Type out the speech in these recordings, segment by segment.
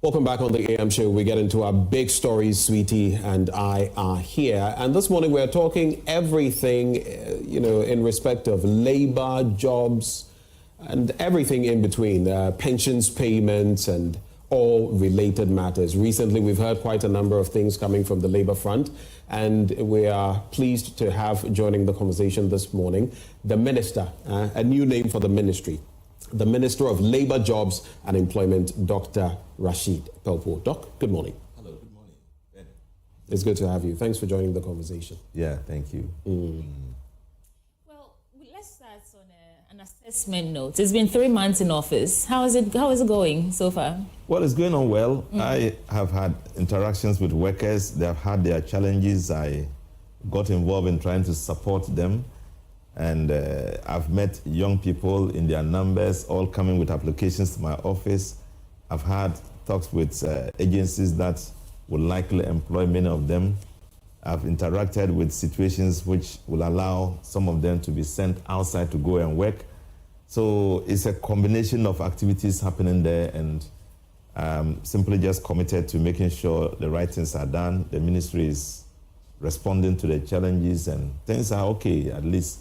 Welcome back on the AM show. We get into our big stories. Sweetie and I are here. And this morning we're talking everything, in respect of labor, jobs, and everything in between, pensions payments and all related matters. Recently, we've heard quite a number of things coming from the labor front, and we are pleased to have joining the conversation this morning the minister, a new name for the ministry, the Minister of Labour, Jobs and Employment, Dr. Rashid Pelpuo. Doc, good morning. Hello, good morning, Ben. It's good to have you. Thanks for joining the conversation. Yeah, thank you. Well, let's start on an assessment note. It's been 3 months in office. How is it going so far? Well, it's going on well. I have had interactions with workers. They have had their challenges. I got involved in trying to support them. And I've met young people in their numbers, all coming with applications to my office. I've had talks with agencies that will likely employ many of them. I've interacted with situations which will allow some of them to be sent outside to go and work. So it's a combination of activities happening there, and simply just committed to making sure the right things are done. The ministry is responding to the challenges, and things are okay, at least.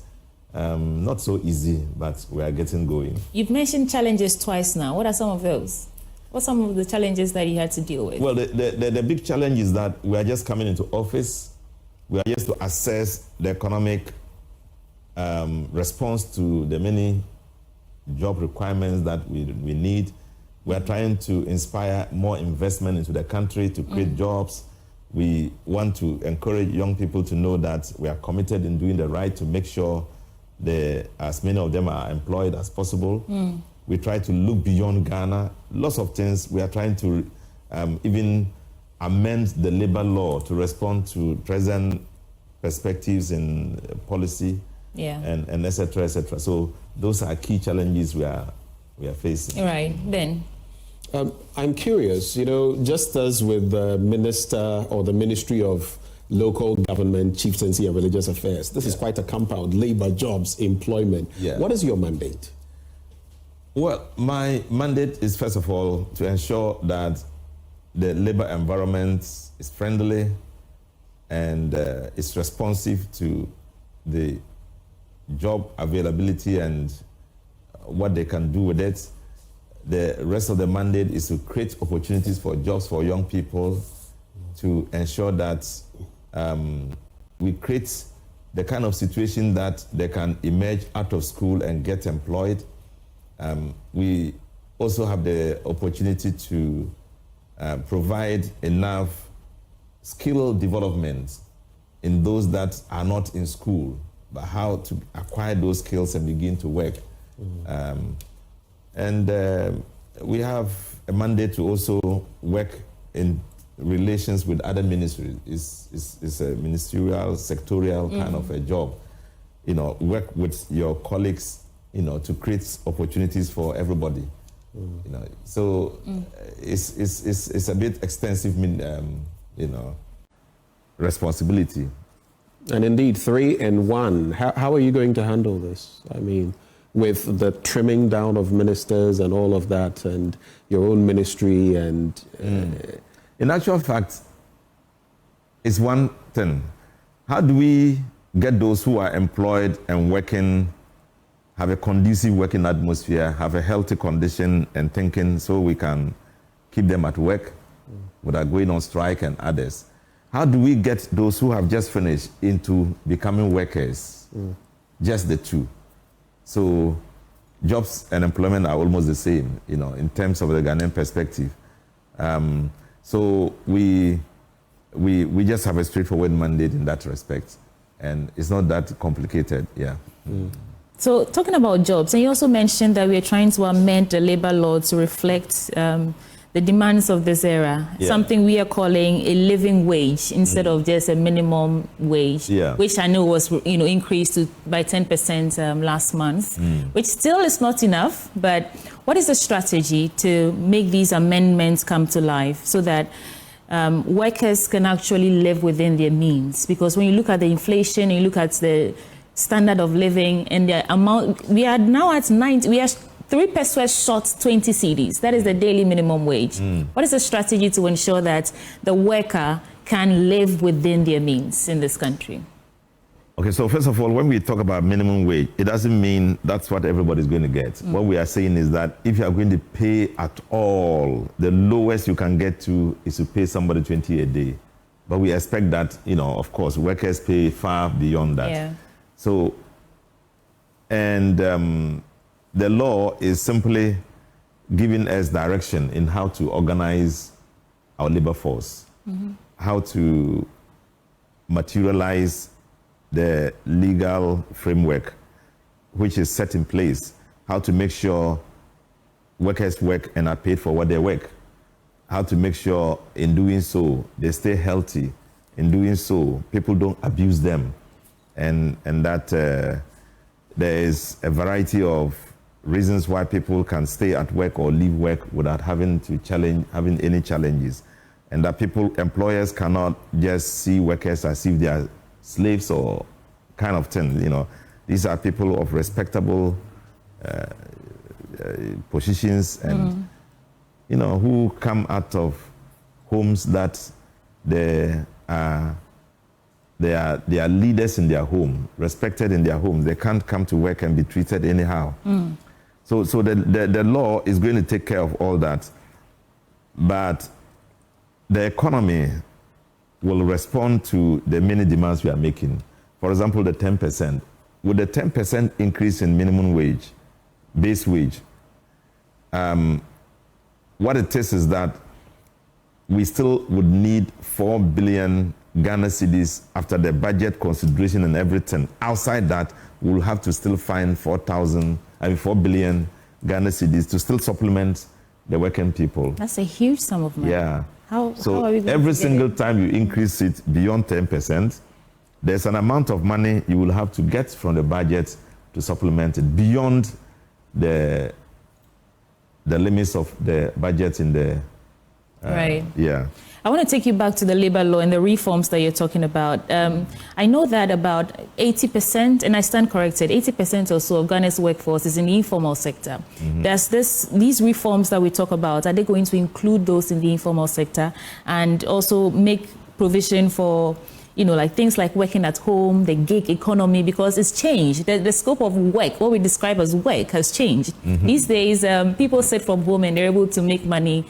Not so easy, but we are getting going. You've mentioned challenges twice now. What are some of those? What are some of the challenges that you had to deal with? Well, the big challenge is that we are just coming into office. We are just to assess the economic response to the many job requirements that we need. We are trying to inspire more investment into the country to create jobs. We want to encourage young people to know that we are committed in doing the right to make sure as many of them are employed as possible. We try to look beyond Ghana. Lots of things. We are trying to even amend the labor law to respond to present perspectives in policy, and et cetera, et cetera. So those are key challenges we are facing. Right, Ben. I'm curious, just as with the minister or the Ministry of Local Government, Chieftaincy and Religious Affairs, this is quite a compound: labor, jobs, employment. What is your mandate? Well, my mandate is, first of all, to ensure that the labor environment is friendly and is responsive to the job availability and what they can do with it. The rest of the mandate is to create opportunities for jobs for young people, to ensure that we create the kind of situation that they can emerge out of school and get employed. We also have the opportunity to provide enough skill development in those that are not in school, but how to acquire those skills and begin to work. We have a mandate to also work in relations with other ministries. It's a ministerial, sectorial kind of a job. Work with your colleagues, to create opportunities for everybody. So it's a bit extensive, responsibility. And indeed, 3 in 1. How are you going to handle this? I mean, with the trimming down of ministers and all of that, and your own ministry and... In actual fact, it's one thing. How do we get those who are employed and working, have a conducive working atmosphere, have a healthy condition and thinking, so we can keep them at work without going on strike and others? How do we get those who have just finished into becoming workers? Just the two. So jobs and employment are almost the same, in terms of the Ghanaian perspective. So we just have a straightforward mandate in that respect, and it's not that complicated. So talking about jobs, and you also mentioned that we are trying to amend the labor law to reflect the demands of this era, something we are calling a living wage instead of just a minimum wage, which I know was increased by 10% last month, which still is not enough. But what is the strategy to make these amendments come to life so that workers can actually live within their means? Because when you look at the inflation, you look at the standard of living and the amount, we are now at 90, we are 3 pesos short 20 cedis. That is the daily minimum wage. What is the strategy to ensure that the worker can live within their means in this country? Okay, so first of all, when we talk about minimum wage, it doesn't mean that's what everybody's going to get. What we are saying is that if you are going to pay at all, the lowest you can get to is to pay somebody 20 a day. But we expect that, of course, workers pay far beyond that. Yeah. So, and the law is simply giving us direction in how to organize our labor force, how to materialize the legal framework which is set in place, how to make sure workers work and are paid for what they work, how to make sure in doing so they stay healthy, in doing so people don't abuse them, and that there is a variety of reasons why people can stay at work or leave work without having any challenges, and that employers cannot just see workers as if they are slaves or kind of thing. These are people of respectable positions and who come out of homes that they are leaders in their home, respected in their homes. They can't come to work and be treated anyhow. So the law is going to take care of all that, but the economy will respond to the many demands we are making. For example, the 10%. With the 10% increase in minimum wage, base wage, what it is that we still would need 4 billion Ghana cedis after the budget consideration and everything. Outside that, we'll have to still find 4 billion Ghana cedis to still supplement the working people. That's a huge sum of money. Yeah. How are we going every to get single it? time you increase it beyond 10%, there's an amount of money you will have to get from the budget to supplement it beyond the limits of the budget in the right. Yeah. I want to take you back to the labor law and the reforms that you're talking about. I know that about 80%, and I stand corrected, 80% or so of Ghana's workforce is in the informal sector. Does these reforms that we talk about, are they going to include those in the informal sector and also make provision for, like things like working at home, the gig economy, because it's changed. The scope of work, what we describe as work, has changed. These days, people sit from home and they're able to make money.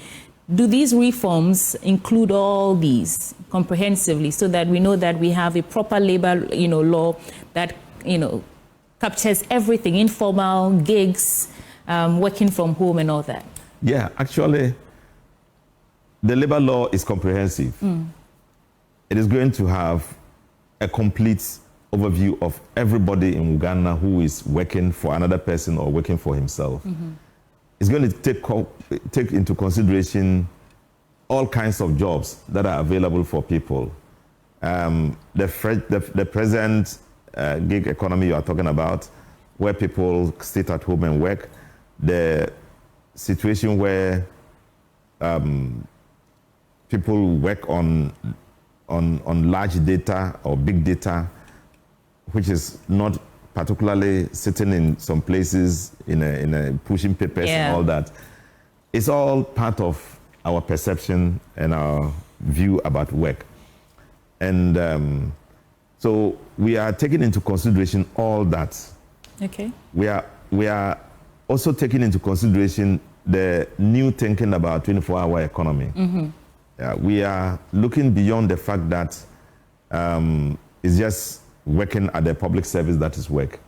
Do these reforms include all these comprehensively so that we know that we have a proper labor, law that, captures everything, informal, gigs, working from home and all that? Yeah, actually, the labor law is comprehensive. It is going to have a complete overview of everybody in Ghana who is working for another person or working for himself. It's going to take into consideration all kinds of jobs that are available for people. The present gig economy you are talking about, where people sit at home and work, the situation where people work on large data or big data, which is not particularly sitting in some places in a pushing papers and all that. It's all part of our perception and our view about work. And so we are taking into consideration all that. Okay. We are also taking into consideration the new thinking about 24-hour economy. We are looking beyond the fact that it's just working at the public service that is work.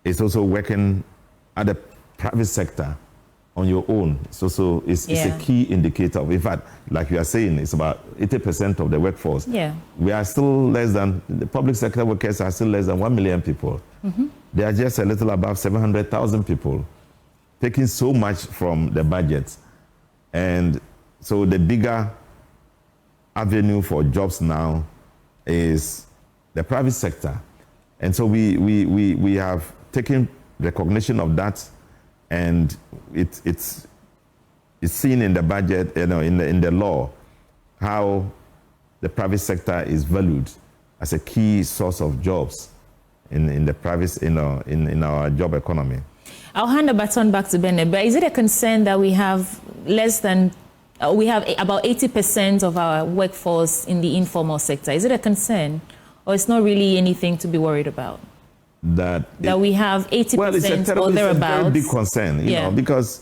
It's also working at the private sector on your own. It's a key indicator of, in fact, like you are saying, it's about 80% of the workforce. Yeah. We are still the public sector workers are still less than 1 million people. They are just a little above 700,000 people, taking so much from the budget. And so the bigger avenue for jobs now is the private sector. And so we have taken recognition of that, and it's seen in the budget, in the law, how the private sector is valued as a key source of jobs in the private, in our job economy. I'll hand the baton back to Bennett, but is it a concern that we have about 80% of our workforce in the informal sector? Is it a concern, or it's not really anything to be worried about? That we have 80% well, it's a terrible, or thereabouts. It's a very big concern, you know, because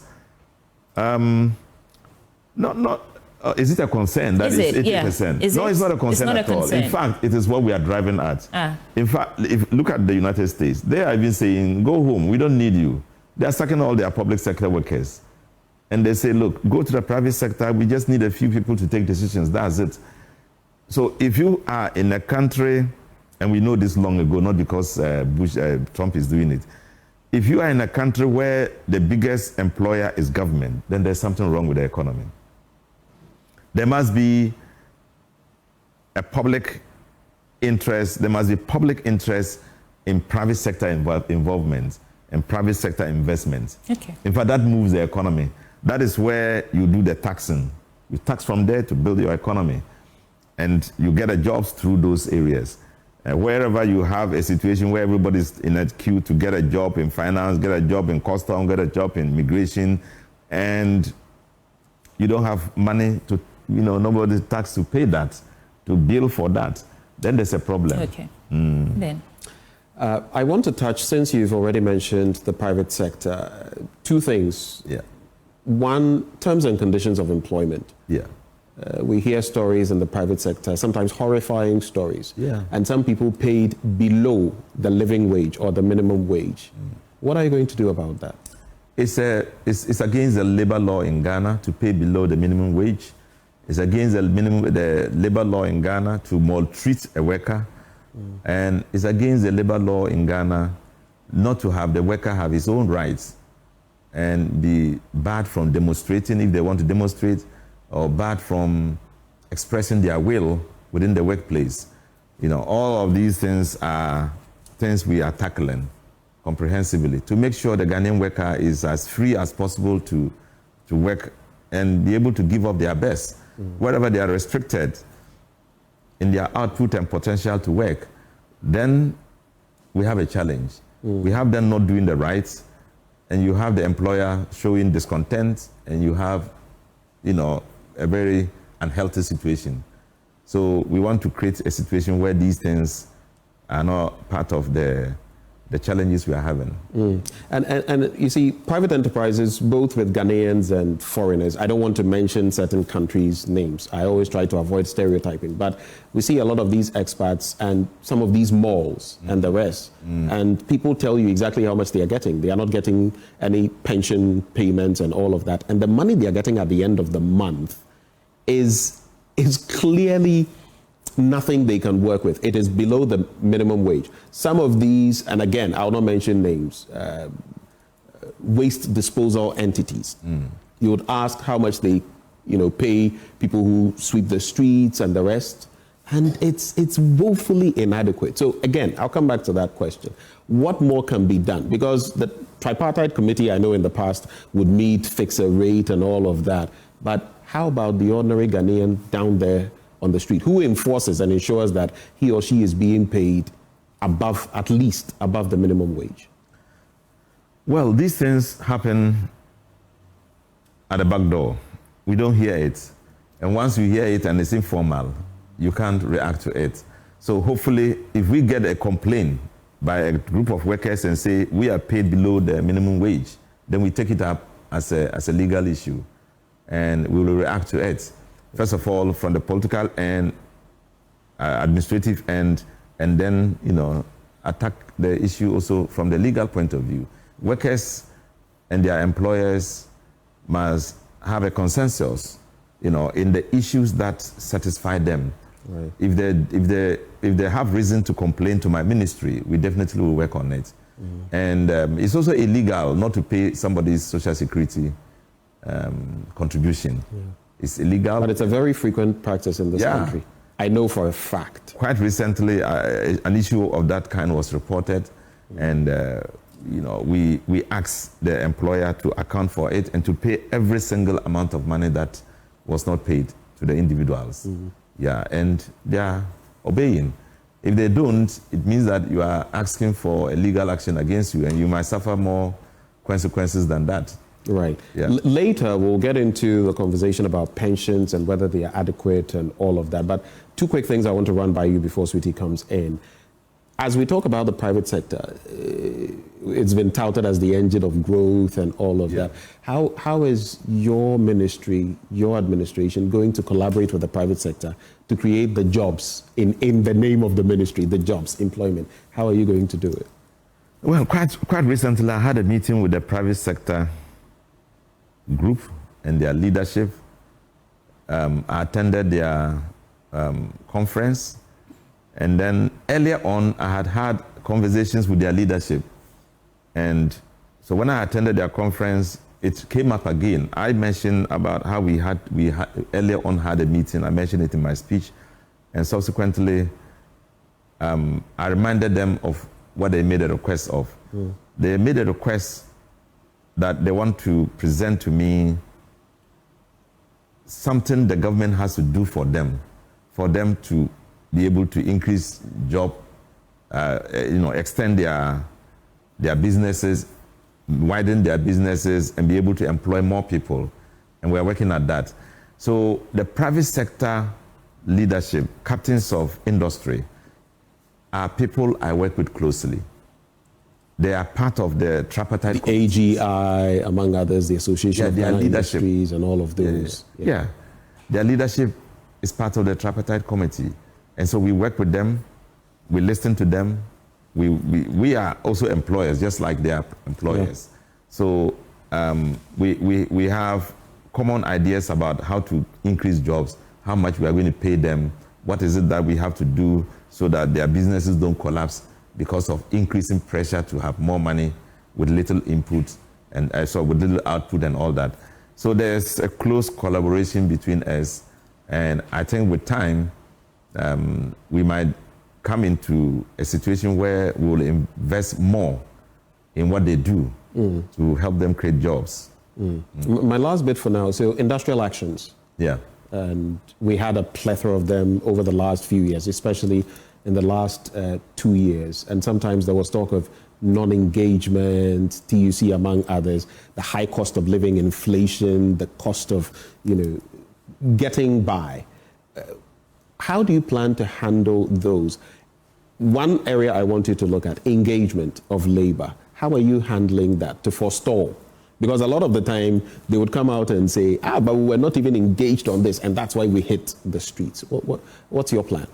is it a concern that is 80%? Yeah. No, it's not a concern at all. In fact, it is what we are driving at. In fact, if look at the United States, they have been saying, go home, we don't need you. They are sacking all their public sector workers. And they say, look, go to the private sector, we just need a few people to take decisions, that's it. So if you are in a country, and we know this long ago, not because Trump is doing it, if you are in a country where the biggest employer is government, then there's something wrong with the economy. There must be a public interest, there must be public interest in private sector involvement and private sector investment. Okay. In fact, that moves the economy. That is where you do the taxing. You tax from there to build your economy. And you get a jobs through those areas. Wherever you have a situation where everybody's in a queue to get a job in finance, get a job in custom, get a job in immigration, and you don't have money to, nobody's tax to pay that, to bill for that, then there's a problem. Okay. Then. I want to touch, since you've already mentioned the private sector, two things. Yeah. One, terms and conditions of employment. Yeah. We hear stories in the private sector, sometimes horrifying stories. Yeah. And some people paid below the living wage or the minimum wage. What are you going to do about that? It's against the labor law in Ghana to pay below the minimum wage. It's against the labor law in Ghana to maltreat a worker. And it's against the labor law in Ghana not to have the worker have his own rights and be barred from demonstrating if they want to demonstrate, or barred from expressing their will within the workplace. All of these things are things we are tackling comprehensively to make sure the Ghanaian worker is as free as possible to work and be able to give up their best. Wherever they are restricted in their output and potential to work, then we have a challenge. We have them not doing the right, and you have the employer showing discontent, and you have, a very unhealthy situation. So we want to create a situation where these things are not part of the challenges we are having. And you see, private enterprises, both with Ghanaians and foreigners, I don't want to mention certain countries' names. I always try to avoid stereotyping, but we see a lot of these expats and some of these malls and the rest, and people tell you exactly how much they are getting. They are not getting any pension payments and all of that. And the money they are getting at the end of the month is clearly nothing they can work with. It is below the minimum wage. Some of these, and again, I'll not mention names, waste disposal entities. You would ask how much they, pay people who sweep the streets and the rest, and it's woefully inadequate. So again, I'll come back to that question. What more can be done? Because the tripartite committee, I know in the past, would meet, fix a rate and all of that. But how about the ordinary Ghanaian down there on the street? Who enforces and ensures that he or she is being paid at least above the minimum wage? Well, these things happen at the back door. We don't hear it. And once you hear it and it's informal, you can't react to it. So hopefully, if we get a complaint by a group of workers and say we are paid below the minimum wage, then we take it up as a legal issue and we will react to it. First of all, from the political and administrative end, and then, attack the issue also from the legal point of view. Workers and their employers must have a consensus, in the issues that satisfy them. Right. If they have reason to complain to my ministry, we definitely will work on it. And it's also illegal not to pay somebody's social security contribution. Yeah. It's illegal. But it's a very frequent practice in this country. I know for a fact. Quite recently, an issue of that kind was reported, and we asked the employer to account for it and to pay every single amount of money that was not paid to the individuals. Yeah, and they are obeying. If they don't, it means that you are asking for a legal action against you, and you might suffer more consequences than that. Right. Yeah. Later, we'll get into the conversation about pensions and whether they are adequate and all of that. But two quick things I want to run by you before Sweetie comes in. As we talk about the private sector, it's been touted as the engine of growth and all of that. How is your ministry, your administration, going to collaborate with the private sector to create the jobs in the name of the ministry, the jobs, employment? How are you going to do it? Well, quite recently, I had a meeting with the private sector group and their leadership. I attended their conference, and then earlier on I had conversations with their leadership, and so when I attended their conference, it came up again. I mentioned about how we had earlier on had a meeting. I mentioned it in my speech, and subsequently I reminded them of what they made a request of. They made a request that they want to present to me something the government has to do for them to be able to increase job, extend their businesses, widen their businesses, and be able to employ more people. And we're working at that. So the private sector leadership, captains of industry, are people I work with closely. They are part of the tripartite. The AGI, among others, the Association of Ghana Industries, and all of those. Yeah, their leadership is part of the tripartite committee, and so we work with them. We listen to them. We are also employers, just like they are employers. Yeah. So we have common ideas about how to increase jobs, how much we are going to pay them, what is it that we have to do so that their businesses don't collapse because of increasing pressure to have more money with little input and with little output and all that. So there's a close collaboration between us, and I think with time we might come into a situation where we will invest more in what they do to help them create jobs. My last bit for now, so industrial actions. Yeah. And we had a plethora of them over the last few years, especially in the last 2 years. And sometimes there was talk of non-engagement, TUC among others, the high cost of living, inflation, the cost of, getting by. How do you plan to handle those? One area I want you to look at, engagement of labor. How are you handling that to forestall? Because a lot of the time they would come out and say, but we were not even engaged on this, and that's why we hit the streets. What's your plan?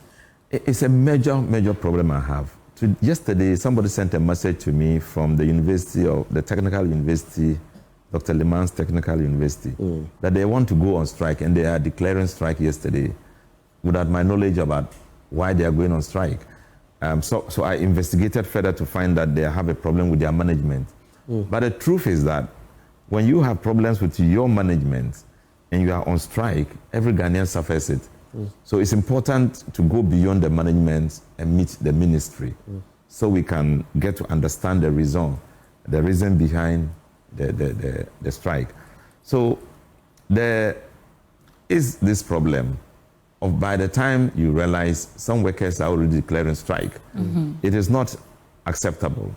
It's a major problem I have. Yesterday, somebody sent a message to me from the Technical University, Dr. Liman's Technical University, that they want to go on strike, and they are declaring strike yesterday without my knowledge about why they are going on strike. So I investigated further to find that they have a problem with their management. But the truth is that when you have problems with your management and you are on strike, every Ghanaian suffers it. So it's important to go beyond the management and meet the ministry so we can get to understand the reason behind the strike. So there is this problem of by the time you realize some workers are already declaring strike, it is not acceptable.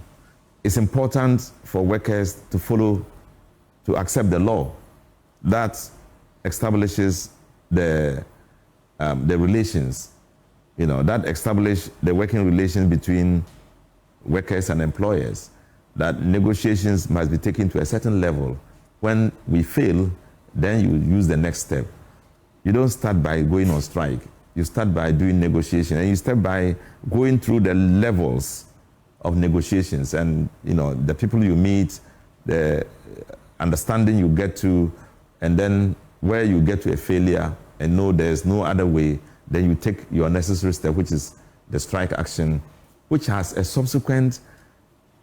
It's important for workers to accept the law that establishes the relations, that establish the working relations between workers and employers, that negotiations must be taken to a certain level. When we fail, then you use the next step. You don't start by going on strike. You start by doing negotiation, and you start by going through the levels of negotiations, and the people you meet, the understanding you get to, and then where you get to a failure and know there's no other way, then you take your necessary step, which is the strike action, which has a subsequent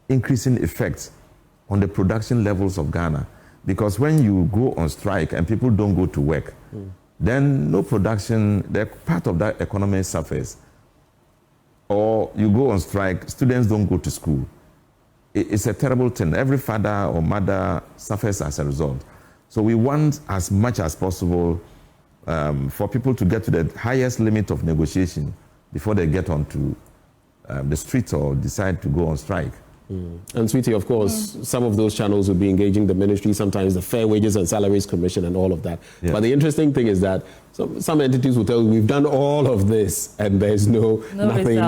increasing effect on the production levels of Ghana. Because when you go on strike and people don't go to work, then no production, part of that economy suffers. Or you go on strike, students don't go to school. It's a terrible thing. Every father or mother suffers as a result. So we want as much as possible for people to get to the highest limit of negotiation before they get onto the streets or decide to go on strike. And Sweetie, of course, some of those channels will be engaging the ministry, sometimes the Fair Wages and Salaries Commission and all of that. Yeah. But the interesting thing is that some entities will tell you, we've done all of this and there's nothing.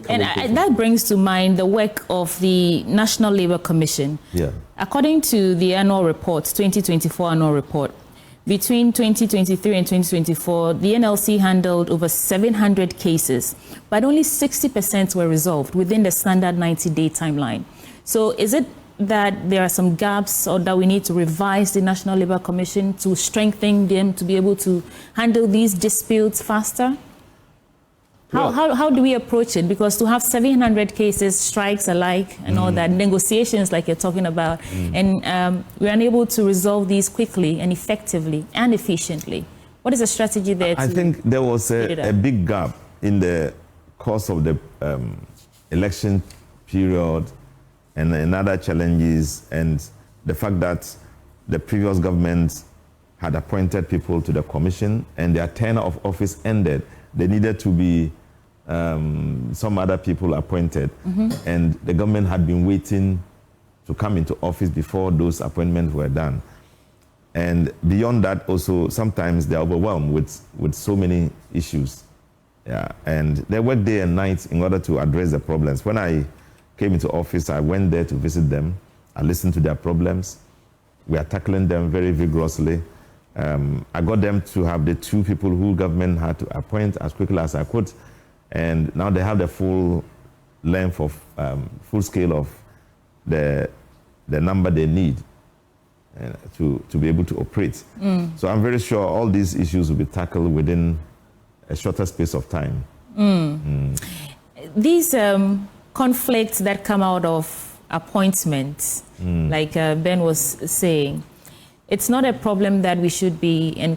And that brings to mind the work of the National Labour Commission. Yeah. According to the annual report, 2024 annual report, between 2023 and 2024, the NLC handled over 700 cases, but only 60% were resolved within the standard 90-day timeline. So is it that there are some gaps or that we need to revise the National Labour Commission to strengthen them to be able to handle these disputes faster? How do we approach it? Because to have 700 cases, strikes alike and all that, negotiations like you're talking about, and we're unable to resolve these quickly and effectively and efficiently. What is the strategy there? I think there was a big gap in the course of the election period and other challenges, and the fact that the previous government had appointed people to the commission and their tenure of office ended. There needed to be some other people appointed, and the government had been waiting to come into office before those appointments were done. And beyond that, also sometimes they're overwhelmed with so many issues. Yeah, and they work day and night in order to address the problems. When I came into office, I went there to visit them. I listened to their problems. We are tackling them very vigorously. I got them to have the 2 people who government had to appoint as quickly as I could. And now they have the full length of, full scale of the number they need to be able to operate. So I'm very sure all these issues will be tackled within a shorter space of time. These conflicts that come out of appointments, like Ben was saying, it's not a problem that we should be,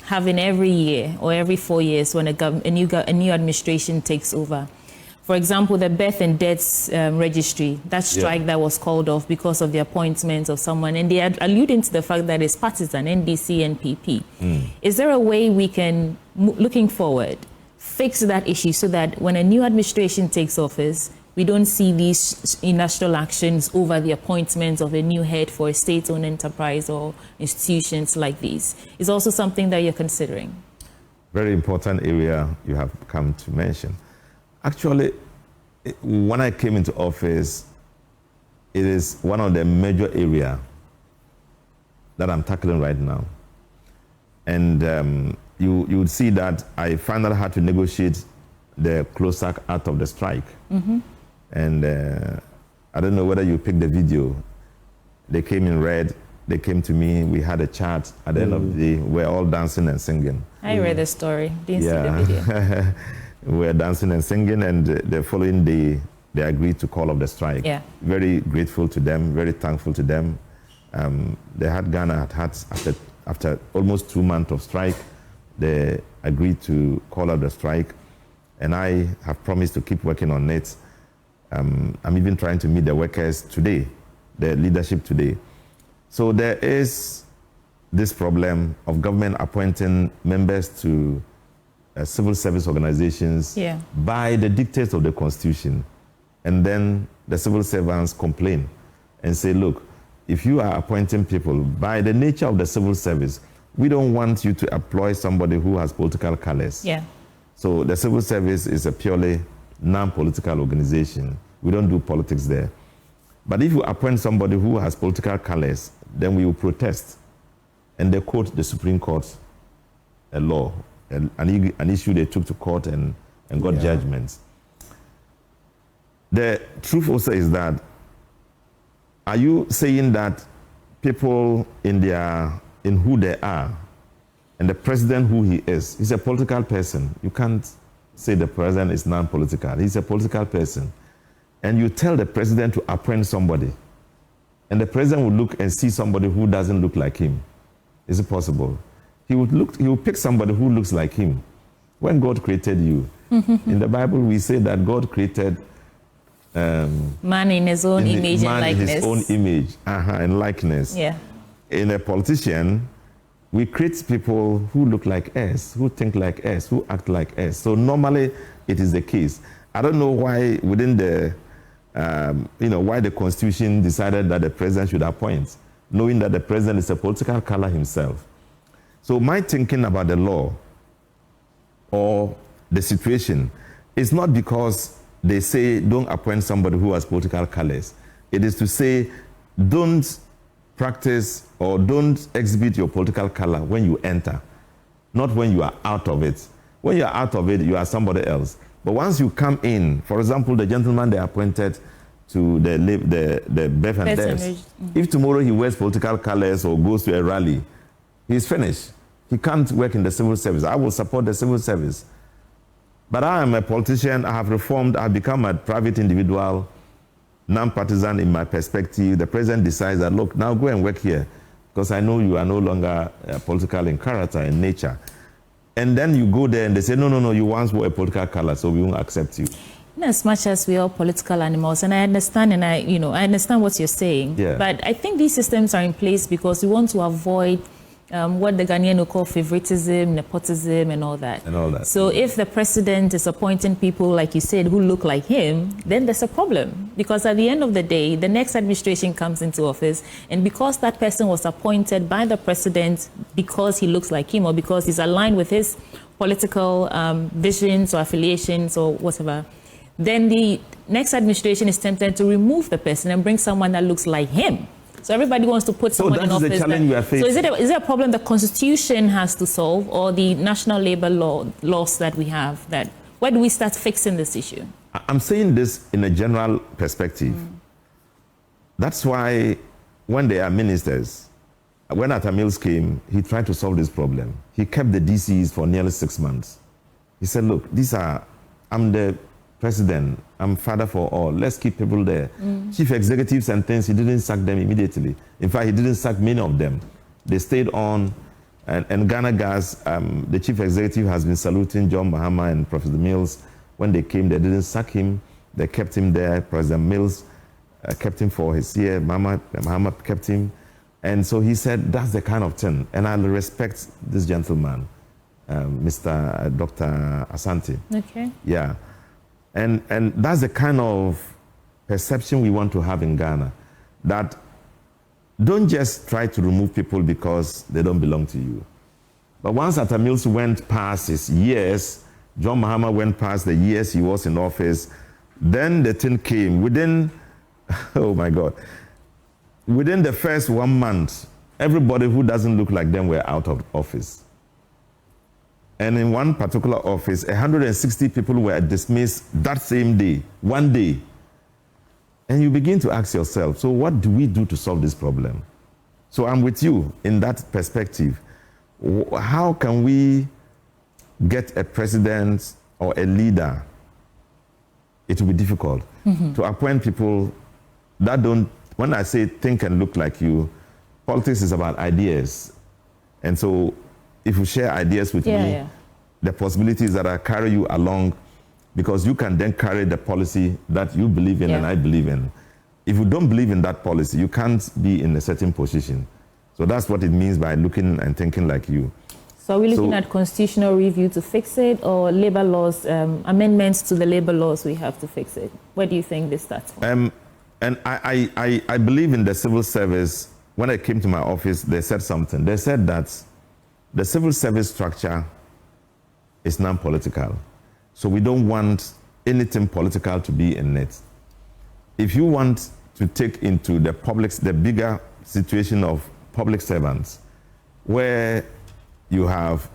having every year or every 4 years when a new administration takes over. For example, the birth and deaths registry, that strike that was called off because of the appointment of someone, and they are alluding to the fact that it's partisan, NDC and PP. Is there a way we can, looking forward, fix that issue so that when a new administration takes office, we don't see these industrial actions over the appointment of a new head for a state-owned enterprise or institutions like these? Is also something that you're considering? Very important area you have come to mention. Actually, when I came into office, it is one of the major areas that I'm tackling right now. And you would see that I finally had to negotiate the closeout out of the strike. And I don't know whether you picked the video. They came in red, they came to me, we had a chat. At the end of the day, we're all dancing and singing. I read the story, didn't see the video. We're dancing and singing, and the following day, they agreed to call off the strike. Yeah. Very grateful to them, very thankful to them. Ghana had after almost 2 months of strike, they agreed to call off the strike, and I have promised to keep working on it. I'm even trying to meet the workers today, the leadership today. So there is this problem of government appointing members to civil service organizations by the dictates of the Constitution. And then the civil servants complain and say, look, if you are appointing people by the nature of the civil service, we don't want you to employ somebody who has political colors. So the civil service is a purely non-political organization. We don't do politics there. But if you appoint somebody who has political colors, then we will protest. And they quote the Supreme Court, a law, an issue they took to court and got judgments. The truth also is that, are you saying that people in who they are, and the president who he is, he's a political person. You can't say the president is non-political. He's a political person. And you tell the president to appoint somebody, and the president will look and see somebody who doesn't look like him. Is it possible? He will pick somebody who looks like him. When God created you, in the Bible we say that God created man in his own image and likeness. In his own image and likeness. In a politician, we create people who look like us, who think like us, who act like us. So normally it is the case. I don't know why within the why the Constitution decided that the president should appoint, knowing that the president is a political color himself. So my thinking about the law or the situation is not because they say don't appoint somebody who has political colors. It is to say don't practice or don't exhibit your political color when you enter, not when you are out of it. When you are out of it, you are somebody else. But once you come in, for example, the gentleman they appointed to the Deaf and Deafs, if tomorrow he wears political colors or goes to a rally, he's finished. He can't work in the civil service. I will support the civil service. But I am a politician. I have reformed. I have become a private individual, non-partisan in my perspective. The president decides that, look, now go and work here because I know you are no longer political in character and nature. And then you go there and they say, no, you once were a political color, so we won't accept you. In as much as we are political animals, and I understand, and I understand what you're saying, yeah. But I think these systems are in place because we want to avoid what the Ghanaian will call favoritism, nepotism, and all that. So if the president is appointing people, like you said, who look like him, then there's a problem. Because at the end of the day, the next administration comes into office, and because that person was appointed by the president because he looks like him or because he's aligned with his political visions or affiliations or whatever, then the next administration is tempted to remove the person and bring someone that looks like him. So everybody wants to put someone in office. So that is the challenge we are facing. So is it a problem the Constitution has to solve, or the national labor laws that we have? Where do we start fixing this issue? I'm saying this in a general perspective. That's why when they are ministers, when Atta Mills came, he tried to solve this problem. He kept the DCs for nearly 6 months. He said, look, I'm the president, I'm father for all. Let's keep people there. Chief executives and things, he didn't sack them immediately. In fact, he didn't sack many of them. They stayed on. And Ghana Gas, the chief executive has been saluting John Mahama and Professor Mills. When they came, they didn't sack him. They kept him there. President Mills kept him for his year. Mahama kept him. And so he said, that's the kind of thing. And I respect this gentleman, Mr. Dr. Asante. Okay. Yeah. And that's the kind of perception we want to have in Ghana, that don't just try to remove people because they don't belong to you. But once Atta Mills went past his years, John Mahama went past the years he was in office, then the thing came within, oh my God, within the first 1 month, everybody who doesn't look like them were out of office. And in one particular office, 160 people were dismissed that same day, one day. And you begin to ask yourself, so what do we do to solve this problem? So I'm with you in that perspective. How can we get a president or a leader? It will be difficult to appoint people that don't, when I say think and look like you, politics is about ideas. And so if you share ideas with me, the possibilities that I carry you along, because you can then carry the policy that you believe in and I believe in. If you don't believe in that policy, you can't be in a certain position. So that's what it means by looking and thinking like you. So are we looking at constitutional review to fix it, or labor laws, amendments to the labor laws we have to fix it? Where do you think this starts from? And I believe in the civil service. When I came to my office, they said something. They said that the civil service structure is non-political. So we don't want anything political to be in it. If you want to take into the bigger situation of public servants, where you have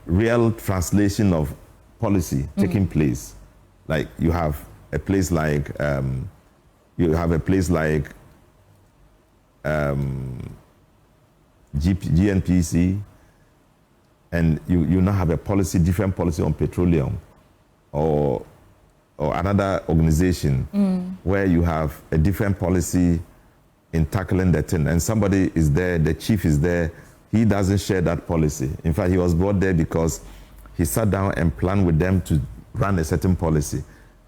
real translation of policy taking place, like you have a place like GNPC, and you now have a different policy on petroleum, or another organization where you have a different policy in tackling the thing, and somebody is there, the chief is there, he doesn't share that policy. In fact, he was brought there because he sat down and planned with them to run a certain policy.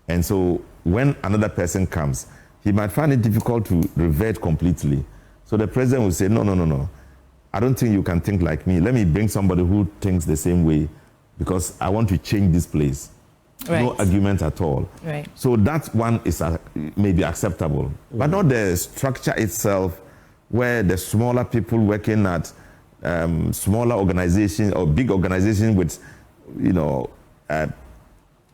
And so when another person comes, he might find it difficult to revert completely. So the president will say, no. I don't think you can think like me. Let me bring somebody who thinks the same way, because I want to change this place. Right. No argument at all. Right. So that one is maybe acceptable, but not the structure itself, where the smaller people working at smaller organizations or big organizations with,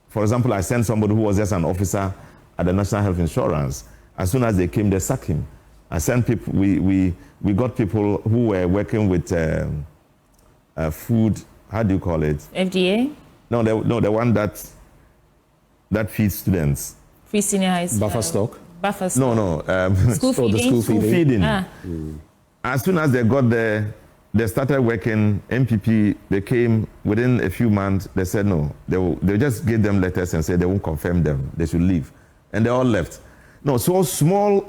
for example, I sent somebody who was just an officer at the National Health Insurance. As soon as they came, they sacked him. I sent people. We got people who were working with food. How do you call it? FDA? No, the one that feeds students. Free senior high school. Buffer stock? Buffer stock. No. School feeding? The school feeding. Ah. As soon as they got there, they started working. MPP, they came within a few months. They said no. They just gave them letters and said they won't confirm them. They should leave. And they all left. No, so small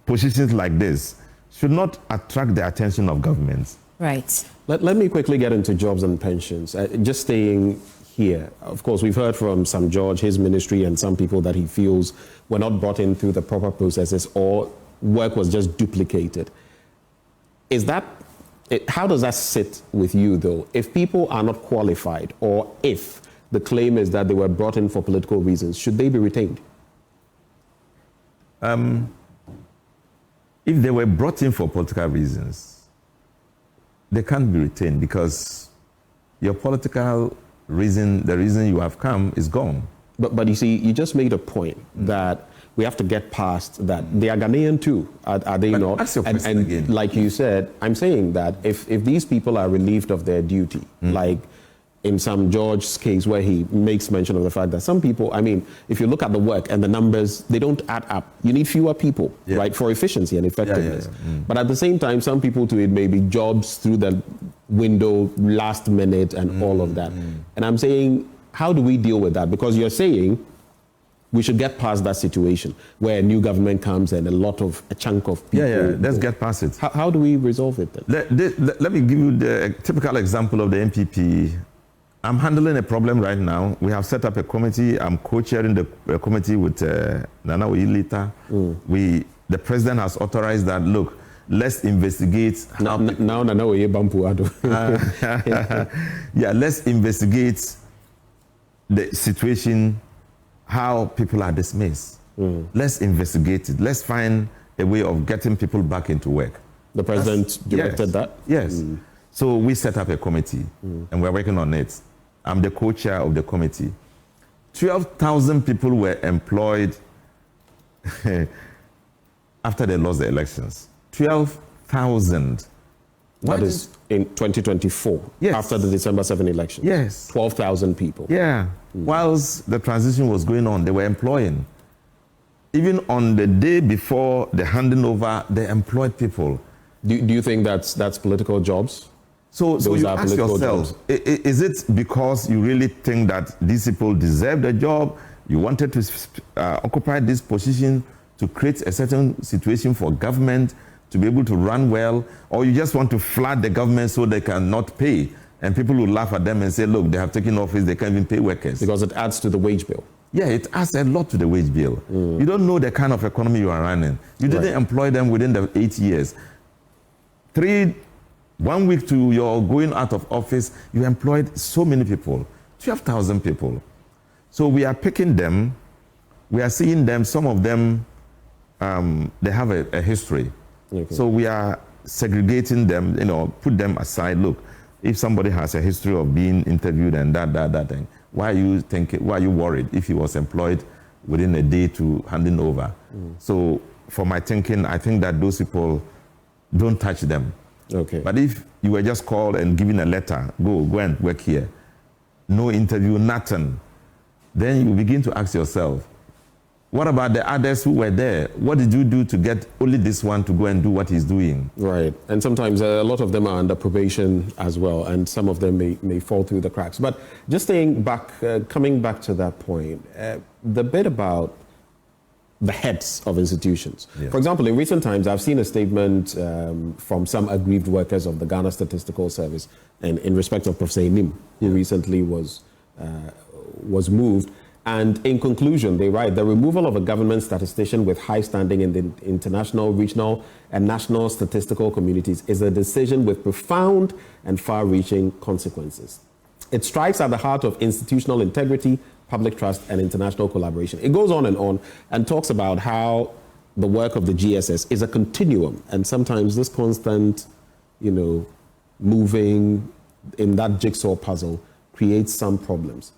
positions like this should not attract the attention of governments. Right. Let me quickly get into jobs and pensions. Just staying here. Of course, we've heard from Sam George, his ministry, and some people that he feels were not brought in through the proper processes or work was just duplicated. How does that sit with you, though? If people are not qualified, or if the claim is that they were brought in for political reasons, should they be retained? If they were brought in for political reasons, they can't be retained because your political reason, the reason you have come, is gone. But you see, you just made a point that we have to get past that. They are Ghanaian too, are they not? Ask your question again. Like you said, I'm saying that if these people are relieved of their duty, like in Sam George's case where he makes mention of the fact that some people, if you look at the work and the numbers, they don't add up. You need fewer people, right, for efficiency and effectiveness. But at the same time, some people too, it may be jobs through the window, last minute, and all of that. And I'm saying, how do we deal with that? Because you're saying we should get past that situation where a new government comes and a chunk of people. Let's get past it. How do we resolve it then? Let me give you the typical example of the MPP. I'm handling a problem right now. We have set up a committee. I'm co-chairing the committee with Nana Oyilita. The president has authorized that, look, let's investigate. Now Nana Oyilita. Let's investigate the situation, how people are dismissed. Let's investigate it. Let's find a way of getting people back into work. The president directed that? Yes. So we set up a committee and we're working on it. I'm the co-chair of the committee. 12,000 people were employed after they lost the elections. 12,000. That is in 2024, after the December 7 election. Yes. 12,000 people. Yeah. Whilst the transition was going on, they were employing. Even on the day before the handing over, they employed people. Do you think that's political jobs? So you ask yourself, is it because you really think that these people deserve the job? You wanted to occupy this position to create a certain situation for government to be able to run well, or you just want to flood the government so they cannot pay? And people will laugh at them and say, look, they have taken office, they can't even pay workers. Because it adds to the wage bill. Yeah, it adds a lot to the wage bill. You don't know the kind of economy you are running. You didn't employ them within the 8 years. 1 week to your going out of office, you employed so many people, 12,000 people. So we are picking them, we are seeing them, some of them, they have a history. Okay. So we are segregating them, put them aside. Look, if somebody has a history of being interviewed and that thing, why are you worried if he was employed within a day to handing over? So for my thinking, I think that those people, don't touch them. Okay. But if you were just called and given a letter, go and work here, no interview, nothing, then you begin to ask yourself, what about the others who were there? What did you do to get only this one to go and do what he's doing? Right. And sometimes a lot of them are under probation as well, and some of them may fall through the cracks. But just coming back to that point, the bit about the heads of institutions. Yes. For example, in recent times, I've seen a statement from some aggrieved workers of the Ghana Statistical Service, and in respect of Professor Inim, who recently was moved. And in conclusion, they write, the removal of a government statistician with high standing in the international, regional, and national statistical communities is a decision with profound and far-reaching consequences. It strikes at the heart of institutional integrity, public trust, and international collaboration. It goes on and talks about how the work of the GSS is a continuum, and sometimes this constant, moving in that jigsaw puzzle creates some problems.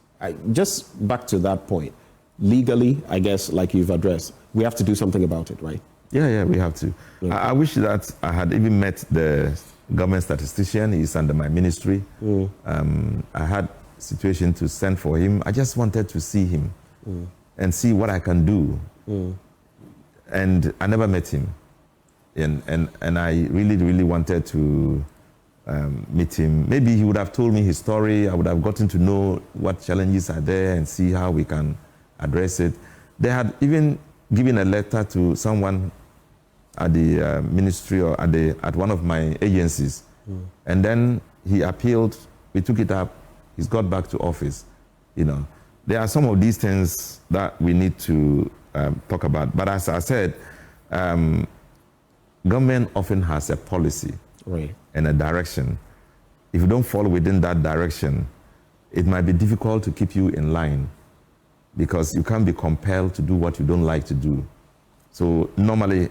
Just back to that point, legally, I guess, like you've addressed, we have to do something about it, right? Yeah, we have to. Okay. I wish that I had even met the government statistician. He's under my ministry. I had a situation to send for him. I just wanted to see him and see what I can do. And I never met him. And I really, really wanted to meet him. Maybe he would have told me his story. I would have gotten to know what challenges are there and see how we can address it. They had even given a letter to someone at the ministry or at one of my agencies. And then he appealed, we took it up, he's got back to office. There are some of these things that we need to talk about. But as I said, government often has a policy and a direction. If you don't fall within that direction, it might be difficult to keep you in line because you can't be compelled to do what you don't like to do. So normally,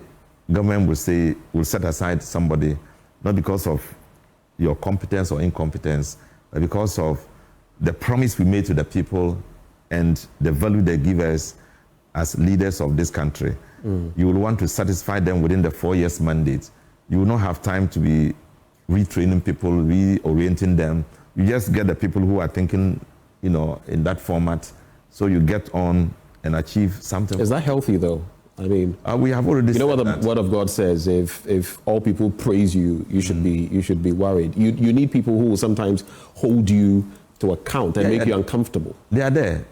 government will set aside somebody, not because of your competence or incompetence, but because of the promise we made to the people and the value they give us as leaders of this country. You will want to satisfy them within the 4 years mandate. You will not have time to be retraining people, reorienting them. You just get the people who are thinking, in that format, so you get on and achieve something. Is that healthy, though? I mean, we have already. You know what the Word of God says: if all people praise you, you should be worried. You need people who will sometimes hold you to account and make you uncomfortable. They are there.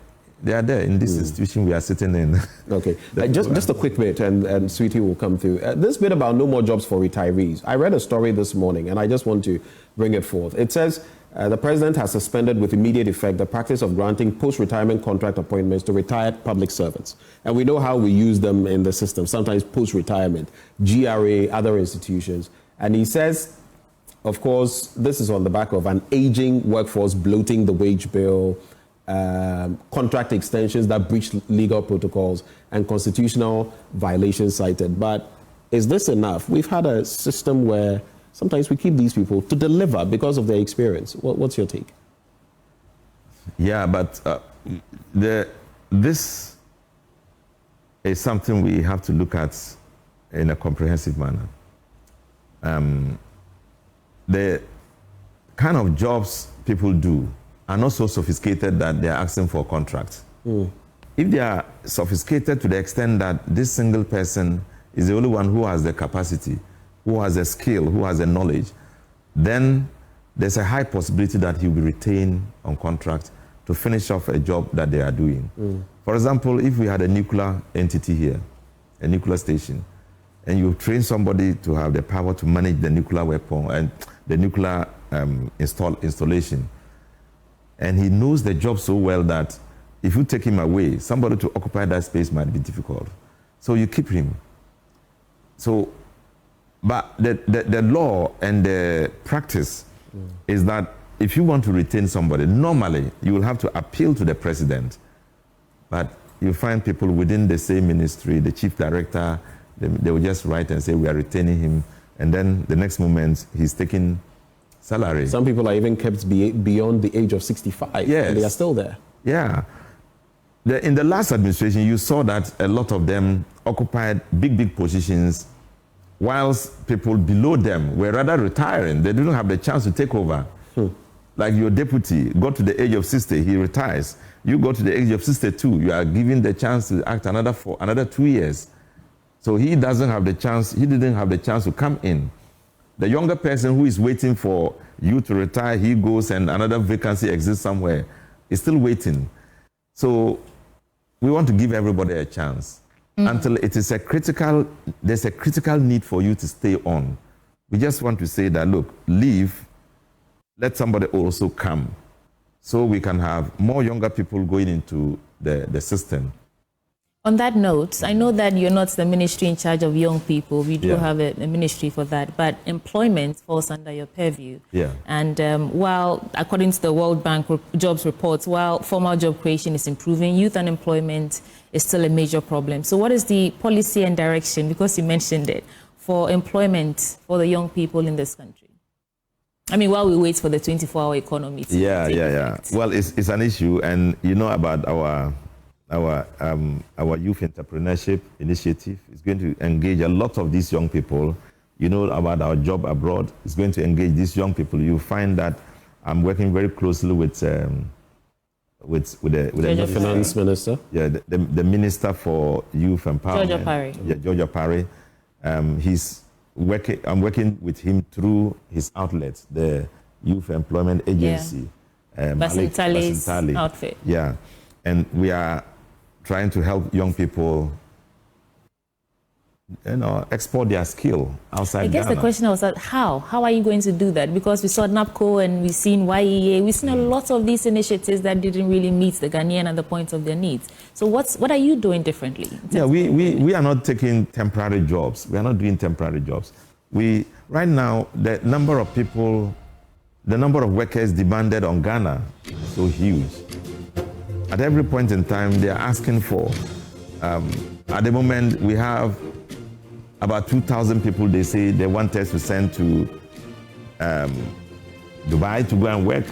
They are there in this institution we are sitting in. Okay, just a quick bit, and Sweetie will come through. This bit about no more jobs for retirees. I read a story this morning, and I just want to bring it forth. It says the president has suspended with immediate effect the practice of granting post-retirement contract appointments to retired public servants. And we know how we use them in the system, sometimes post-retirement, GRA, other institutions. And he says, of course, this is on the back of an aging workforce bloating the wage bill, contract extensions that breach legal protocols, and constitutional violations cited. But is this enough? We've had a system where sometimes we keep these people to deliver because of their experience. What's your take? Yeah, but this is something we have to look at in a comprehensive manner. The kind of jobs people do are not so sophisticated that they are asking for a contract. If they are sophisticated to the extent that this single person is the only one who has the capacity, who has a skill, who has a knowledge, then there's a high possibility that he'll be retained on contract to finish off a job that they are doing. For example, if we had a nuclear entity here, a nuclear station, and you train somebody to have the power to manage the nuclear weapon and the nuclear installation, and he knows the job so well that if you take him away, somebody to occupy that space might be difficult. So you keep him. But the law and the practice is that if you want to retain somebody, normally you will have to appeal to the president. But you find people within the same ministry, the chief director, they will just write and say, we are retaining him. And then the next moment, he's taking salary. Some people are even kept beyond the age of 65. Yes. And they are still there. Yeah. In the last administration, you saw that a lot of them occupied big positions, whilst people below them were rather retiring. They didn't have the chance to take over. Like your deputy got to the age of 60, he retires. You go to the age of 62, you are given the chance to act for another 2 years. So he didn't have the chance to come in. The younger person who is waiting for you to retire, he goes and another vacancy exists somewhere, is still waiting. So we want to give everybody a chance until there's a critical need for you to stay on. We just want to say that, look, leave, let somebody also come, so we can have more younger people going into the system. On that note, I know that you're not the ministry in charge of young people. We do Yeah. have a ministry for that, but employment falls under your purview. Yeah. And while, according to the World Bank jobs reports, while formal job creation is improving, youth unemployment is still a major problem. So what is the policy and direction, because you mentioned it, for employment for the young people in this country? I mean, while we wait for the 24-hour economy to take effect. Well, it's an issue, and you know about our youth entrepreneurship initiative. Is going to engage a lot of these young people. You know about our job abroad. It's going to engage these young people. You find that I'm working very closely with the Finance Minister. Yeah, the Minister for Youth Empowerment. Georgia Parry. Yeah, Georgia Parry. I'm working with him through his outlet, the Youth Employment Agency. Basintale's outfit. Yeah, and we are trying to help young people, export their skill outside I guess Ghana. the question was that how are you going to do that? Because we saw NAPCO and we've seen YEA, we've seen a lot of these initiatives that didn't really meet the Ghanaian at the point of their needs. So what are you doing differently? Yeah, we are not taking temporary jobs. We are not doing temporary jobs. Right now, the number of workers demanded on Ghana is so huge. At every point in time, they are asking for. At the moment, we have about 2,000 people. They say they want us to send to Dubai to go and work.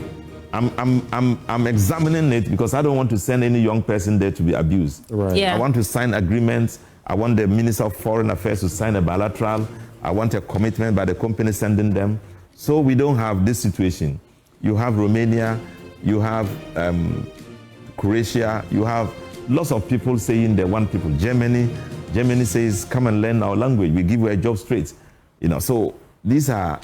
I'm examining it because I don't want to send any young person there to be abused. Right. Yeah. I want to sign agreements. I want the Minister of Foreign Affairs to sign a bilateral. I want a commitment by the company sending them. So we don't have this situation. You have Romania, you have Croatia, you have lots of people saying they want people. Germany says, come and learn our language. We give you a job straight. So these are,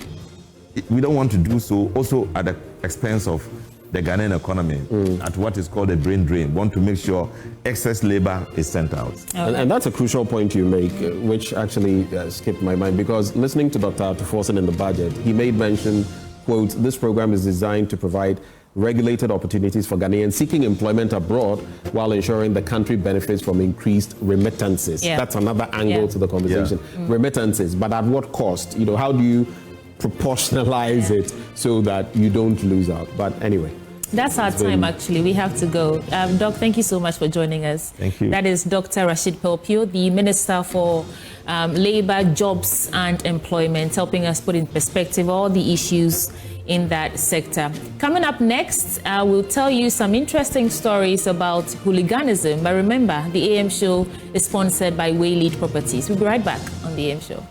we don't want to do so also at the expense of the Ghanaian economy, at what is called a brain drain. Want to make sure excess labor is sent out. Okay. And that's a crucial point you make, which actually skipped my mind, because listening to Dr. Tuforson in the budget, he made mention, quote, this program is designed to provide regulated opportunities for Ghanaians seeking employment abroad while ensuring the country benefits from increased remittances. Yeah. That's another angle to the conversation. Remittances, but at what cost? How do you proportionalize it so that you don't lose out? But anyway. That's our time, actually. We have to go. Doc, thank you so much for joining us. Thank you. That is Dr. Rashid Pelpuo, the Minister for Labour, Jobs and Employment, helping us put in perspective all the issues in that sector. Coming up next, we'll tell you some interesting stories about hooliganism. But remember, the AM Show is sponsored by Waylead Properties. We'll be right back on the AM Show.